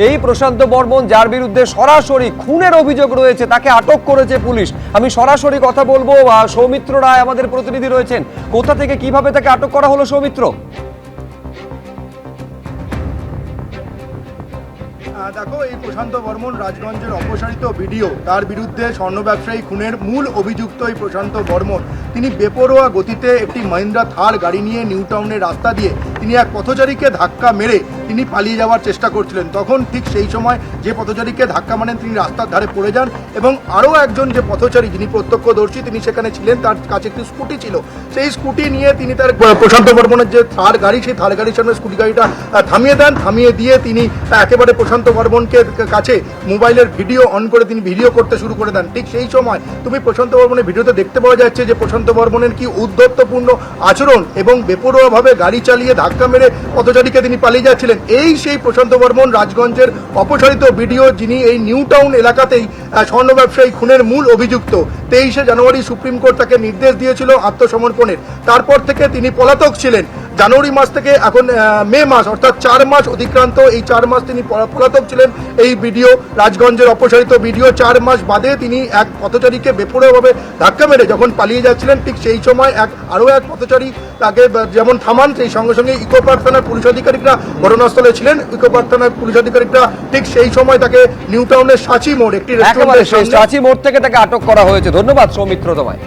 এই প্রশান্ত বর্মন, যার বিরুদ্ধে সরাসরি খুনের অভিযোগ রয়েছে, তাকে আটক করেছে পুলিশ। আমি সরাসরি কথা বলবো, সৌমিত্র রায় আমাদের প্রতিনিধি রয়েছেন। কোথা থেকে কিভাবে তাকে আটক করা হলো সৌমিত্র? দেখো, এই প্রশান্ত বর্মন রাজগঞ্জের অপসারিত ভিডিও, তার বিরুদ্ধে স্বর্ণ ব্যবসায়ী খুনের মূল অভিযুক্ত এই প্রশান্ত বর্মন, তিনি বেপরোয়া গতিতে একটি মহিন্দ্রা থার গাড়ি নিয়ে নিউ টাউনের রাস্তা দিয়ে তিনি এক পথচারীকে ধাক্কা মেরে তিনি পালিয়ে যাওয়ার চেষ্টা করছিলেন। তখন ঠিক সেই সময় যে পথচারীকে ধাক্কা মারেন তিনি রাস্তার ধারে পড়ে যান এবং আরও একজন যে পথচারী, যিনি প্রত্যক্ষদর্শী, তিনি সেখানে ছিলেন, তার কাছে একটি স্কুটি ছিল। সেই স্কুটি নিয়ে তিনি তার প্রশান্ত বর্মনের যে থার গাড়ি, সেই থার গাড়ির সামনে স্কুটি গাড়িটা থামিয়ে দেন। থামিয়ে দিয়ে তিনি একেবারে প্রশান্ত বর্মনকে কাছে মোবাইলের ভিডিও অন করে তিনি ভিডিও করতে শুরু করে দেন। ঠিক সেই সময় তুমি প্রশান্ত বর্মনের ভিডিওতে দেখতে পাওয়া যাচ্ছে যে প্রশান্ত বর্মনের কি উদ্ধত্তপূর্ণ আচরণ এবং বেপরোয়াভাবে গাড়ি চালিয়ে ধাক্কা মেরে পথচারীকে তিনি পালিয়ে যাচ্ছিলেন। এই সেই প্রশান্ত বর্মন, রাজগঞ্জের অপসারিত ভিডিও, যিনি এই নিউ টাউন এলাকাতেই স্বর্ণ ব্যবসায়ী খুনের মূল অভিযুক্ত। 23শে জানুয়ারি সুপ্রিম কোর্ট তাকে নির্দেশ দিয়েছিল আত্মসমর্পণের। তারপর থেকে তিনি পলাতক ছিলেন। জানুয়ারি মাস থেকে এখন মে মাস, অর্থাৎ 4 মাস অতিক্রান্ত। এই 4 মাস তিনি পলাতক ছিলেন। এই ভিডিও, রাজগঞ্জের অপসারিত ভিডিও, 4 মাস বাদে তিনি এক পথচারীকে বেপরোয়াভাবে ধাক্কা মেরে যখন পালিয়ে যাচ্ছিলেন, ঠিক সেই সময় আরও এক পথচারী তাকে যেমন থামান, সেই সঙ্গে সঙ্গে ইকো পার্ক থানার পুলিশ আধিকারিকরা ঘটনাস্থলে ছিলেন। ইকো পার্ক থানার পুলিশ আধিকারিকরা ঠিক সেই সময় তাকে নিউ টাউনের সাঁচি মোড়, একটি রেস্টুরেন্টের সামনে, সাঁচি মোড় থেকে তাকে আটক করা হয়েছে। ধন্যবাদ সৌমিত্র তোমায়।